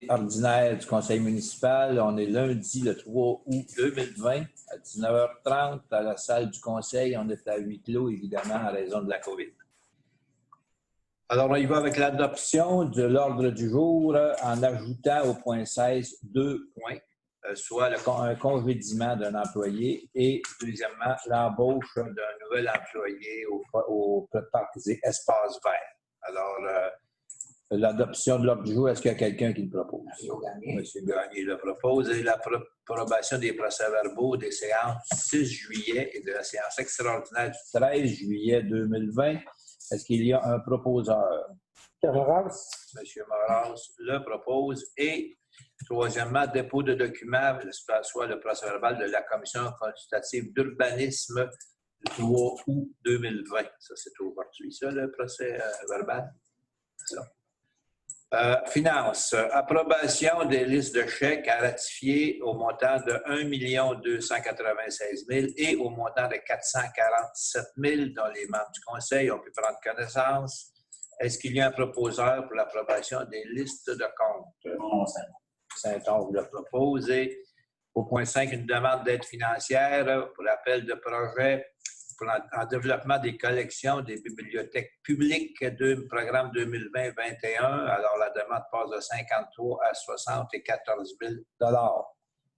ordinaire du conseil municipal. On est lundi, le 3 août 2020, à 19h30, à la salle du conseil. On est à huis clos, évidemment, en raison de la COVID. Alors, on y va avec l'adoption de l'ordre du jour en ajoutant au point 16 deux points, soit un congédiement d'un employé et, deuxièmement, l'embauche d'un nouvel employé au parc des espaces verts. Alors, l'adoption de l'ordre du jour, est-ce qu'il y a quelqu'un qui le propose? M. Gagné le propose. Et l'approbation des procès-verbaux des séances 6 juillet et de la séance extraordinaire du 13 juillet 2020. Est-ce qu'il y a un proposeur? M. Moras le propose. Et, troisièmement, dépôt de documents, soit le procès-verbal de la Commission consultative d'urbanisme du 3 août 2020. Ça, c'est aujourd'hui, ça, le procès-verbal. Finances. Approbation des listes de chèques à ratifier au montant de 1 296 000 et au montant de 447 000 dont les membres du Conseil ont pu prendre connaissance. Est-ce qu'il y a un proposeur pour l'approbation des listes de comptes? Saint-Onge le propose. Et au point 5, une demande d'aide financière pour l'appel de projet en développement des collections des bibliothèques publiques du programme 2020-21. Alors, la demande passe de 53 à 74 000 $.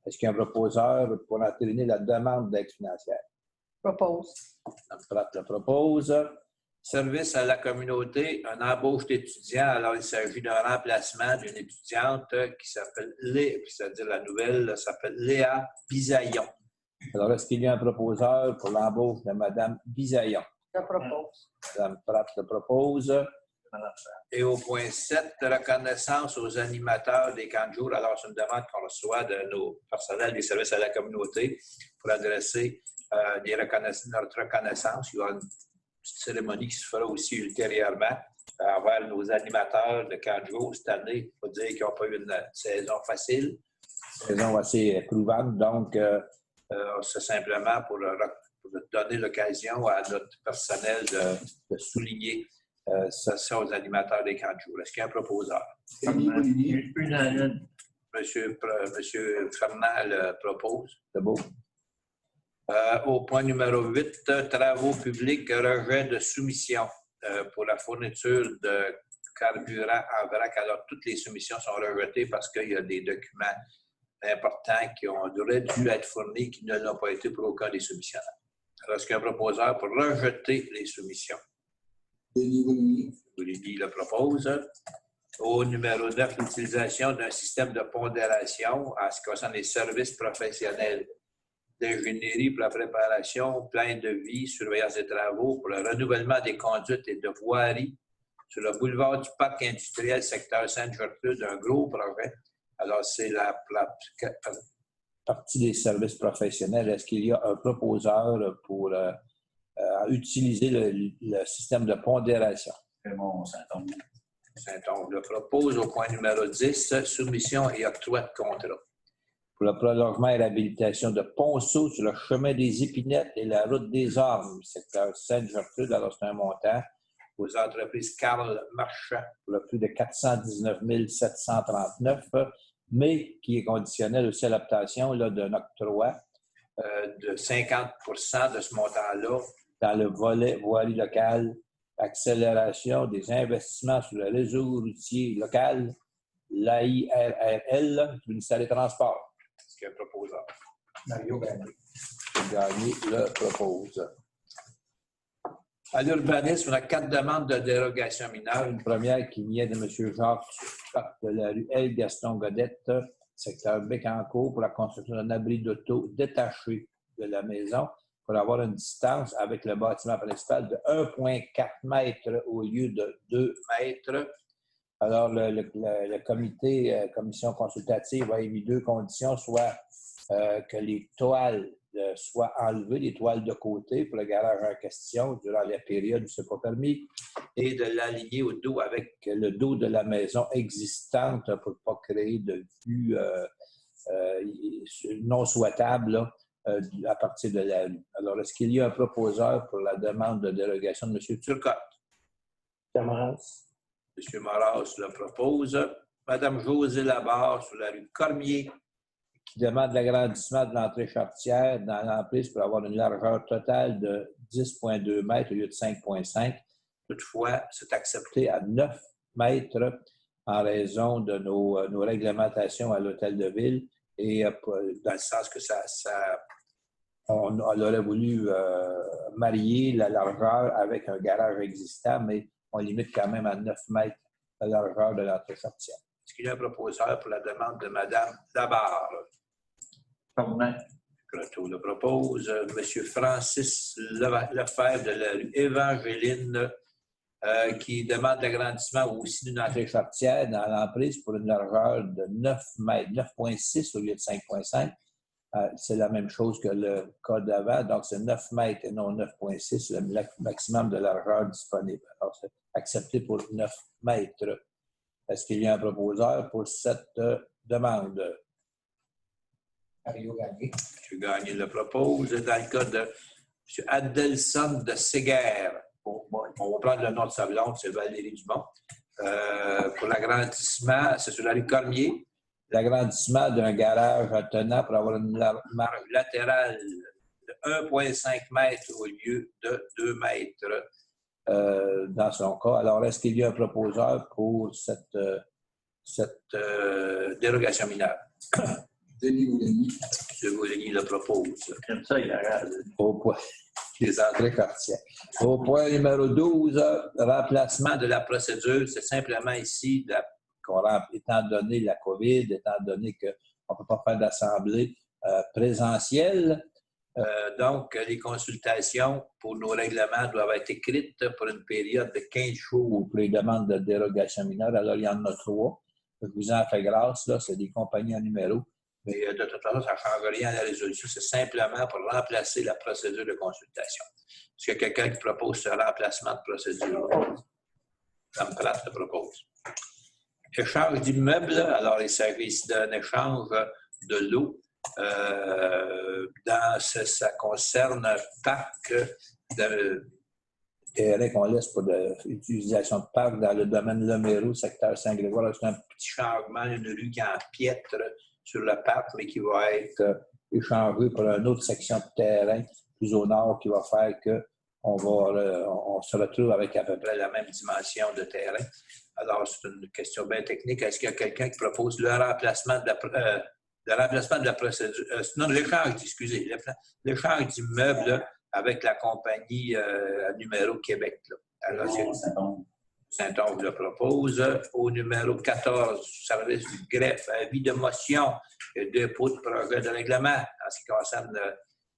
Est-ce qu'il y a un proposeur pour entériner la demande d'aide financière? Propose. Mme Pratt le propose. Service à la communauté, un embauche d'étudiants. Alors, il s'agit d'un remplacement d'une étudiante qui s'appelle c'est-à-dire la nouvelle s'appelle Léa Bisaillon. Alors, est-ce qu'il y a un proposeur pour l'embauche de Mme Bisaillon? Je propose. Mme Pratt le propose. Et au point 7, reconnaissance aux animateurs des camps de jour. Alors, c'est une demande qu'on reçoit de nos personnels des services à la communauté pour adresser notre reconnaissance. Il y aura une petite cérémonie qui se fera aussi ultérieurement envers nos animateurs de camps de jour. Cette année, il faut dire qu'ils n'ont pas eu une saison facile, une saison assez éprouvante. Donc, c'est simplement pour donner l'occasion à notre personnel de souligner ça aux animateurs des camps de jour. Est-ce qu'il y a un proposeur? Monsieur Fernand le propose. C'est beau. Au point numéro 8, travaux publics, rejet de soumission pour la fourniture de carburant en vrac. Alors, toutes les soumissions sont rejetées parce qu'il y a des documents importants qui auraient dû être fournis qui ne l'ont pas été pour aucun des soumissionnaires. Alors, est-ce qu'il y a un proposeur pour rejeter les soumissions? Denis le propose. Au numéro 9, l'utilisation d'un système de pondération en ce qui concerne les services professionnels d'ingénierie pour la préparation, plan de vie, surveillance des travaux, pour le renouvellement des conduites et de voiries sur le boulevard du Parc industriel, secteur Sainte-Gertrude, un gros projet. Alors, c'est la partie des services professionnels. Est-ce qu'il y a un proposeur pour utiliser le système de pondération? Saint-Onge. Saint-Onge le propose. Au point numéro 10, soumission et octroi de contrat. Pour le prolongement et l'habilitation de Ponceau sur le chemin des Épinettes et la route des Ormes, secteur Sainte-Gertrude. Alors, c'est un montant aux entreprises Karl Marchand pour le prix de 419 739, mais qui est conditionnel aussi à l'obtention d'un octroi de 50 % de ce montant-là dans le volet voirie locale, accélération des investissements sur le réseau routier local, l'AIRRL, du ministère des Transports. Est-ce qu'il y a un proposeur? Mario Gagné le propose. À l'urbanisme, on a 4 demandes de dérogation mineure. Une première qui vient de M. Jacques de la rue L. Gaston-Godette, secteur Bécancourt, pour la construction d'un abri d'auto détaché de la maison pour avoir une distance avec le bâtiment principal de 1,4 mètres au lieu de 2 mètres. Alors, le commission consultative a émis 2 conditions, soit que les toiles soient enlevées, les toiles de côté pour le garage en question durant la période où ce n'est pas permis, et de l'aligner au dos avec le dos de la maison existante pour ne pas créer de vue non souhaitable là, à partir de la rue. Alors, est-ce qu'il y a un proposeur pour la demande de dérogation de M. Turcotte? M. Moras le propose. Mme Josée Labarre sur la rue Cormier, qui demande l'agrandissement de l'entrée charretière dans l'emprise pour avoir une largeur totale de 10,2 mètres au lieu de 5,5. Toutefois, c'est accepté à 9 mètres en raison de nos réglementations à l'hôtel de ville et dans le sens que on aurait voulu marier la largeur avec un garage existant, mais on limite quand même à 9 mètres la largeur de l'entrée charretière. Est-ce qu'il y a un proposeur pour la demande de Mme Labarre? Croteau le propose. M. Francis Lefebvre de la rue Évangéline qui demande l'agrandissement aussi d'une entrée charretière dans l'emprise pour une largeur de 9 mètres, 9,6 au lieu de 5,5. C'est la même chose que le cas d'avant, donc c'est 9 mètres et non 9,6, le maximum de largeur disponible. Alors, c'est accepté pour 9 mètres. Est-ce qu'il y a un proposeur pour cette demande? Mario Gagné. M. Gagné le propose. Dans le cas de M. Adelson de Séguerre, on va prendre le nom de sa blonde, c'est Valérie Dumont. Pour l'agrandissement, c'est sur la rue Cormier, l'agrandissement d'un garage attenant pour avoir une marge latérale de 1,5 mètres au lieu de 2 mètres dans son cas. Alors, est-ce qu'il y a un proposeur pour cette dérogation mineure? Denis Ouleni. M. Ouleni le propose. Comme ça, il a Au point. Les entrées charretières. Au point numéro 12, remplacement de la procédure, c'est simplement ici, étant donné la COVID, étant donné qu'on ne peut pas faire d'assemblée présentielle, donc les consultations pour nos règlements doivent être écrites pour une période de 15 jours pour les demandes de dérogation mineure. Alors, il y en a 3. Je vous en fais grâce, là, c'est des compagnies en numéro. Mais de toute façon, ça ne change rien à la résolution. C'est simplement pour remplacer la procédure de consultation. Est-ce qu'il y a quelqu'un qui propose ce remplacement de procédure? Mme Pratt le propose. Échange d'immeubles. Alors, il s'agit ici d'un échange de l'eau. Ça concerne un parc qu'on laisse pour l'utilisation de parc dans le domaine Lemérou, secteur Saint-Grégoire. C'est un petit changement, une rue qui empiètre sur le parc, mais qui va être échangé pour une autre section de terrain plus au nord qui va faire qu'on se retrouve avec à peu près la même dimension de terrain. Alors, c'est une question bien technique. Est-ce qu'il y a quelqu'un qui propose le remplacement de la procédure? Non, l'échange, excusez, l'échange d'immeubles avec la compagnie numéro Québec. Là. Alors, Saint-Onge le propose. Au numéro 14, service du greffe, avis de motion et dépôt de projet de règlement en ce qui concerne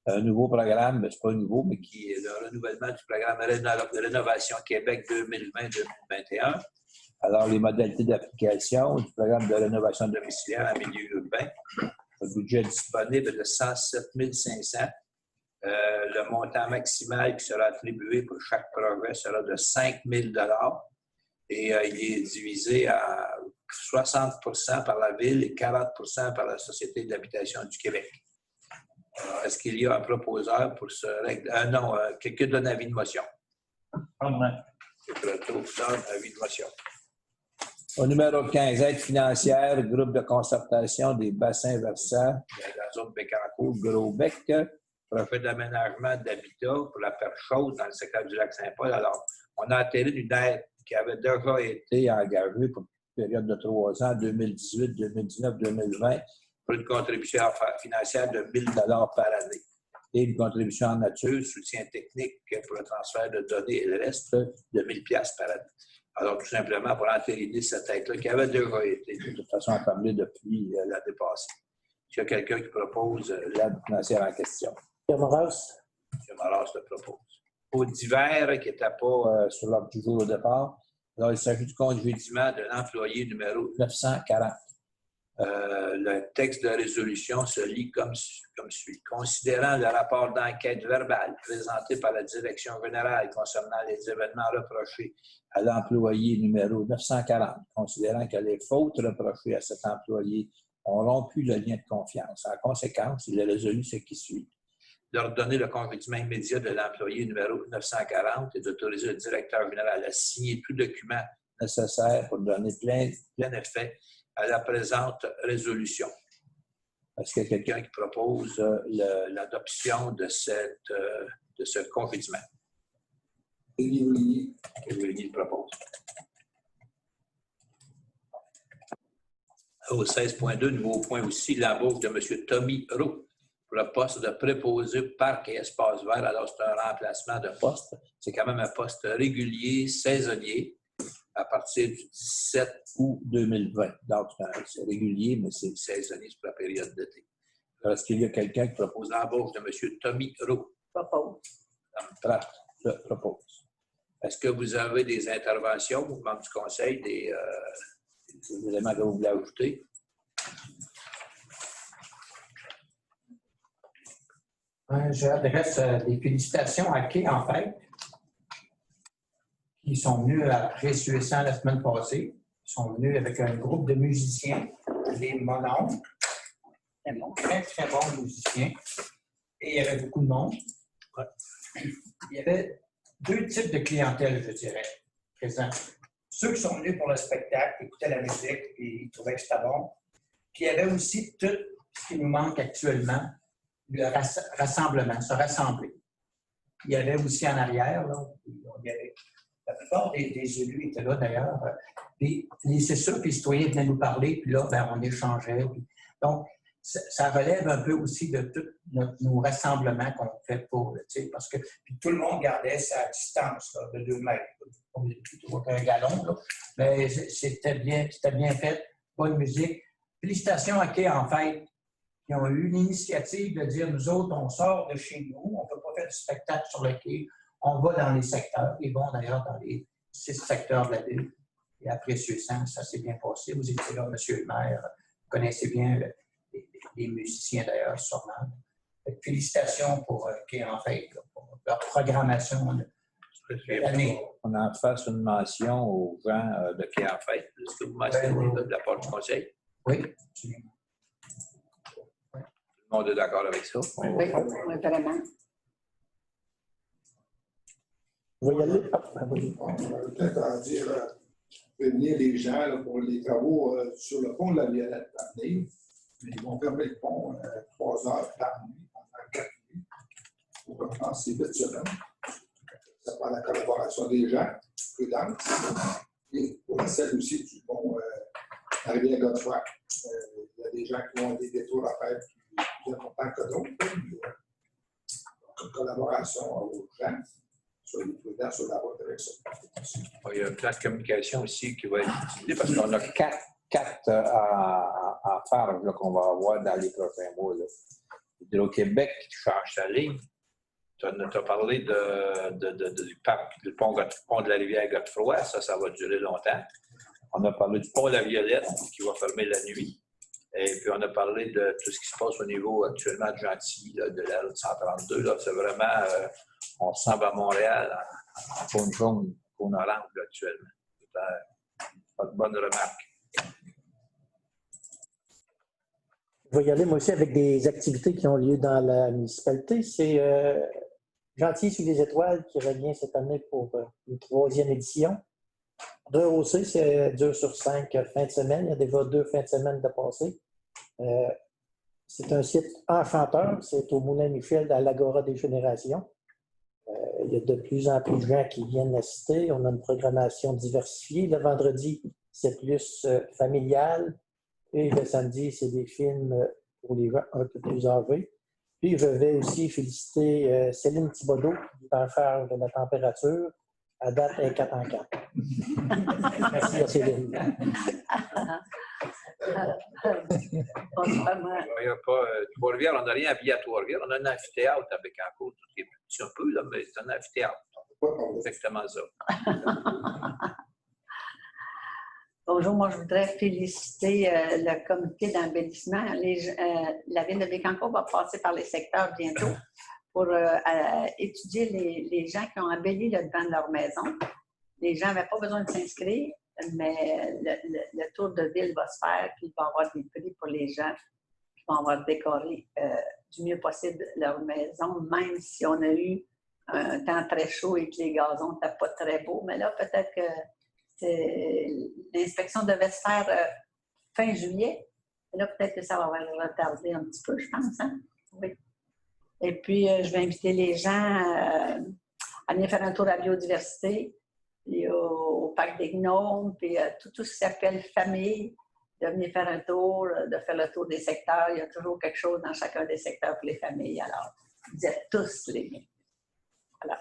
un nouveau programme, mais ce n'est pas nouveau, mais qui est le renouvellement du programme de rénovation Québec 2020-2021. Alors, les modalités d'application du programme de rénovation domiciliaire en milieu urbain. Le budget disponible est de 107 500. Le montant maximal qui sera attribué pour chaque projet sera de 5 000 et il est divisé à 60 par la Ville et 40 par la Société d'habitation du Québec. Alors, est-ce qu'il y a un proposeur pour ce règlement? Non, quelqu'un donne avis de motion. Avis de motion. Au numéro 15, aide financière, groupe de concertation des bassins versants de la zone Bécancour, Gros-Bec, projet d'aménagement d'habitat pour la perche chaude dans le secteur du lac Saint-Paul. Alors, on a atterri une aide qui avait déjà été engagée pour une période de 3 ans, 2018, 2019, 2020, pour une contribution financière de 1 000 par année. Et une contribution en nature, soutien technique pour le transfert de données et le reste de 1 000 par année. Alors, tout simplement pour entériner cette aide-là qui avait déjà été de toute façon accompagnée depuis l'année passée. Est-ce qu'il y a quelqu'un qui propose l'aide financière en question? M. Moras. M. Moras le propose. Au divers, qui n'était pas sur l'ordre du jour au départ, alors, il s'agit du congédiement de l'employé numéro 940. Le texte de résolution se lit comme suit. Considérant le rapport d'enquête verbale présenté par la Direction générale concernant les événements reprochés à l'employé numéro 940, considérant que les fautes reprochées à cet employé ont rompu le lien de confiance. En conséquence, il est résolu ce qui suit. D'ordonner le congédiement immédiat de l'employé numéro 940 et d'autoriser le directeur général à signer tout document nécessaire pour donner plein effet à la présente résolution. Est-ce qu'il y a quelqu'un qui propose l'adoption de ce congédiement? Denis Ouligny. Denis le propose. Au 16.2, nouveau point aussi, l'embauche de M. Tommy Roux pour le poste de préposé parc et espace vert. Alors, c'est un remplacement de poste. C'est quand même un poste régulier, saisonnier, à partir du 17 août 2020. Donc, c'est régulier, mais c'est saisonnier pour la période d'été. Alors, est-ce qu'il y a quelqu'un qui propose l'embauche de M. Tommy Roux? Propose. Je propose. Est-ce que vous avez des interventions, vous, membres du Conseil, des éléments que vous voulez ajouter? J'adresse des félicitations à Quai en fait, qui sont venus à Précieux-Sang la semaine passée. Ils sont venus avec un groupe de musiciens, les Mononcles. Très, très bons musiciens. Et il y avait beaucoup de monde. Ouais. Il y avait deux types de clientèle, je dirais, présents. Ceux qui sont venus pour le spectacle, écoutaient la musique et ils trouvaient que c'était bon. Puis il y avait aussi tout ce qui nous manque actuellement, le rassemblement, se rassembler. Il y avait aussi en arrière, là, il y avait, la plupart des élus étaient là d'ailleurs. Puis c'est sûr que les citoyens venaient nous parler, puis là, ben, on échangeait. Puis, donc, ça relève un peu aussi de tous nos rassemblements qu'on fait pour, tu sais, parce que puis tout le monde gardait sa distance là, de 2 mètres. Plutôt qu'un gallon, là. Mais c'était bien fait, bonne musique. Félicitations à Quai en fait, qui ont eu l'initiative de dire, nous autres, on sort de chez nous, on ne peut pas faire du spectacle sur le quai, on va dans les secteurs, ils vont d'ailleurs dans les 6 secteurs de la ville. Et à Précieux-Sang, ça s'est bien passé. Vous étiez là, monsieur le maire, vous connaissez bien les musiciens d'ailleurs, sûrement. Félicitations pour Quai en fait, pour leur programmation de l'année. On en fasse une mention aux gens de Quai en fait. Est-ce que vous mentionnez de la part du Conseil? Oui, absolument. Tout le monde est d'accord avec ça? Oui, oui, vraiment. Vous voyez aller? On va peut-être en dire, prévenir les gens là, pour les travaux sur le pont de la Violette à venir. Ils vont fermer le pont 3 heures par nuit pendant 4 nuits pour recommencer vite semaine. Ça prend la collaboration des gens, prudente, et pour celle aussi du pont à Rivière-Godefroy. Il y a des gens qui ont des détours à faire plus importants que d'autres. Donc, une collaboration aux gens. Soyez prudents sur la route avec ça. Il y a un plan de communication aussi qui va être utilisé parce qu'on a 4 à faire qu'on va avoir dans les prochains mois. Hydro-Québec qui change sa ligne. Tu as parlé du parc, du pont de la rivière Godefroy. Ça va durer longtemps. On a parlé du pont de la Violette qui va fermer la nuit. Et puis, on a parlé de tout ce qui se passe au niveau actuellement de Gentilly, là, de la route 132. Là, c'est vraiment, on ressemble à Montréal en cône jaune, cône orange là, actuellement. C'est pas de bonne remarque. Je vais y aller moi aussi avec des activités qui ont lieu dans la municipalité. C'est Gentilly sous les étoiles qui revient cette année pour une 3e édition. Rehaussé, c'est 2 sur 5 fins de semaine. Il y a déjà 2 fins de semaine de passé. C'est un site enchanteur. C'est au Moulin-Michel, à l'Agora des Générations. Il y a de plus en plus de gens qui viennent assister. On a une programmation diversifiée. Le vendredi, c'est plus familial. Et le samedi, c'est des films pour les gens un peu plus âgés. Puis, je vais aussi féliciter Céline Thibodeau, qui est en charge de la température. À date, elle est 4 en 4. Merci à Céline. Il n'y a pas Trois-Rivières, on n'a rien habillé à Trois-Rivières. On a un amphithéâtre avec en cours, tout est petit un peu, là, mais c'est un amphithéâtre. C'est exactement ça. Bonjour, moi je voudrais féliciter le comité d'embellissement. La ville de Bécancour va passer par les secteurs bientôt pour étudier les gens qui ont embelli le devant de leur maison. Les gens n'avaient pas besoin de s'inscrire, mais le tour de ville va se faire, puis il va y avoir des prix pour les gens qui vont avoir décoré du mieux possible leur maison, même si on a eu un temps très chaud et que les gazons n'étaient pas très beaux. Mais là, peut-être que l'inspection devait se faire fin juillet. Et là, peut-être que ça va retarder un petit peu, je pense. Hein? Oui. Et puis, je vais inviter les gens à venir faire un tour à la biodiversité, puis au Parc des Gnomes, puis tout ce qui s'appelle famille, de venir faire un tour, de faire le tour des secteurs. Il y a toujours quelque chose dans chacun des secteurs pour les familles. Alors, vous êtes tous les bienvenus. Voilà.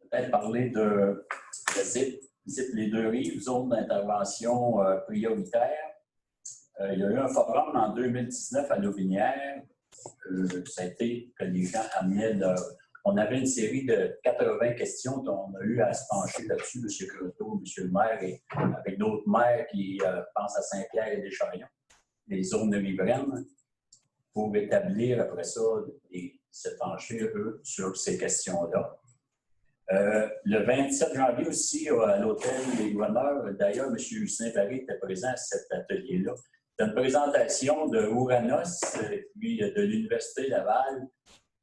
Peut-être parler de ZIP, les deux rives, zone d'intervention prioritaire. Il y a eu un forum en 2019 à Lotbinière. Ça a été que les gens amenaient on avait une série de 80 questions dont on a eu à se pencher là-dessus, M. Croteau, M. le maire, et avec d'autres maires qui pensent à Saint-Pierre et Deschamps, les zones riveraines, pour établir après ça et se pencher, eux, sur ces questions-là. Le 27 janvier aussi, à l'hôtel des Gouverneurs, d'ailleurs, M. Lucien Paré était présent à cet atelier-là. C'est une présentation de Ouranos, puis de l'Université Laval,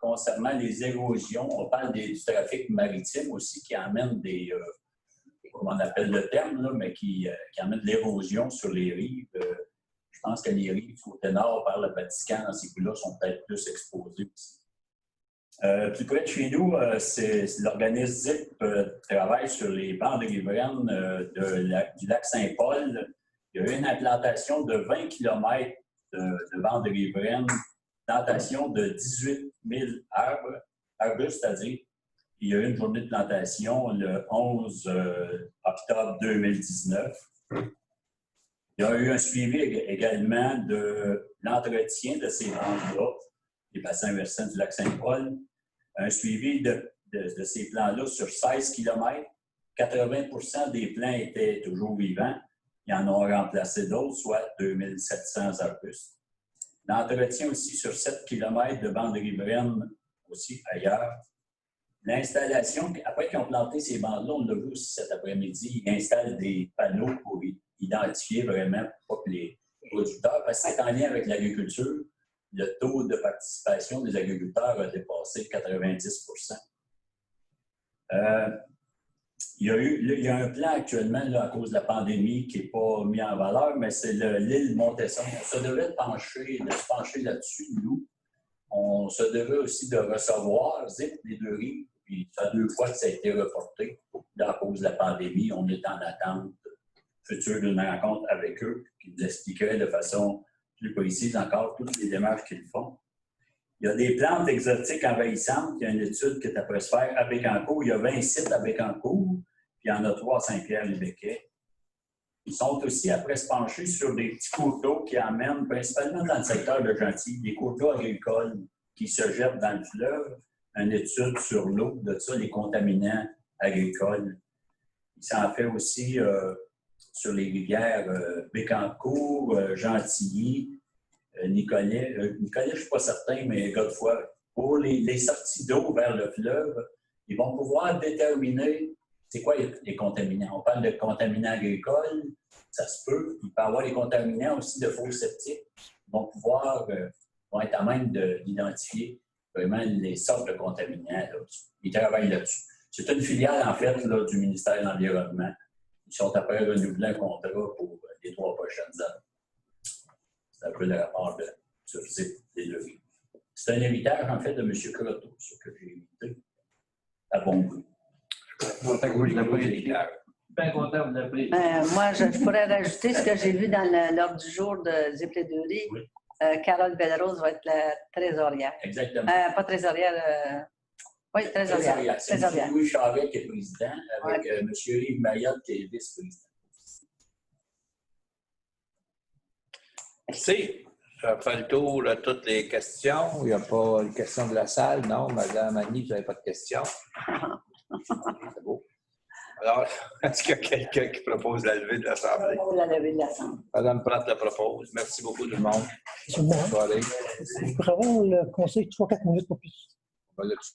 concernant les érosions. On parle du trafic maritime aussi, qui amène des, comment on appelle le terme, là, mais qui amène de l'érosion sur les rives. Je pense que les rives au nord par le Vatican, dans ces coups-là, sont peut-être plus exposées aussi. Plus près de chez nous, c'est l'organisme ZIP travaille sur les bandes riveraines du lac Saint-Paul. Il y a eu une implantation de 20 km de bandes riveraines, plantation de 18 000 arbustes, c'est-à-dire il y a eu une journée de plantation le 11 octobre 2019. Il y a eu un suivi également de l'entretien de ces bandes-là, les bassins versants du lac Saint-Paul, un suivi de ces plans-là sur 16 km. 80 des plants étaient toujours vivants. Ils en ont remplacé d'autres, soit 2700 arbustes. L'entretien aussi sur 7 km de bandes riveraines aussi ailleurs. L'installation, après qu'ils ont planté ces bandes-là, on l'a vu aussi cet après-midi, ils installent des panneaux pour identifier vraiment pas que les producteurs, parce que c'est en lien avec l'agriculture. Le taux de participation des agriculteurs a dépassé 90 Il y a un plan actuellement là, à cause de la pandémie qui n'est pas mis en valeur, mais c'est l'île Montesson. On se devait de se pencher là-dessus, nous. On se devait aussi de recevoir ZIP, les deux rives. Puis ça fait 2 fois que ça a été reporté là, à cause de la pandémie. On est en attente future d'une rencontre avec eux qui nous expliquerait de façon plus précise encore toutes les démarches qu'ils font. Il y a des plantes exotiques envahissantes. Il y a une étude qui est après se faire à Bécancour. Il y a 20 sites à Bécancour, puis il y en a 3 à Saint-Pierre-les-Béquets. Ils sont aussi après se pencher sur des petits cours d'eau qui amènent, principalement dans le secteur de Gentilly, des cours d'eau agricoles qui se jettent dans le fleuve. Une étude sur l'eau, de ça, les contaminants agricoles. Il s'en fait aussi sur les rivières Bécancour, Gentilly, Nicolet. Nicolet, je ne suis pas certain, mais Godefroy. Pour les sorties d'eau vers le fleuve, ils vont pouvoir déterminer c'est quoi les contaminants. On parle de contaminants agricoles, ça se peut. Il peut y avoir les contaminants aussi de faux septiques. Ils vont pouvoir, vont être à même d'identifier vraiment les sortes de contaminants. Là. Ils travaillent là-dessus. C'est une filiale, en fait, là, du ministère de l'Environnement. Ils sont après renouveler un contrat pour les 3 prochaines années. C'est un peu le rapport sur les deux rives. C'est un héritage, en fait, de M. Croteau, ce que j'ai évité, à bon goût. Moi, je pourrais rajouter ce que j'ai vu dans l'ordre du jour de ZIP les deux rives. Oui. Carole Belrose va être la trésorière. Exactement. Pas trésorière, oui, trésorière. C'est M. Louis Charret qui est président, avec M. Yves Mayotte qui est vice-président. Merci. Ça fait le tour de toutes les questions. Il n'y a pas de questions de la salle. Non, Mme Annie, vous n'avez pas de questions. C'est beau. Alors, est-ce qu'il y a quelqu'un qui propose la levée de l'Assemblée? La levée de l'Assemblée. Mme Pratt la propose. Merci beaucoup tout le monde. Bonne soirée. Pour avoir le conseil 3-4 minutes pour plus. On va là-dessus.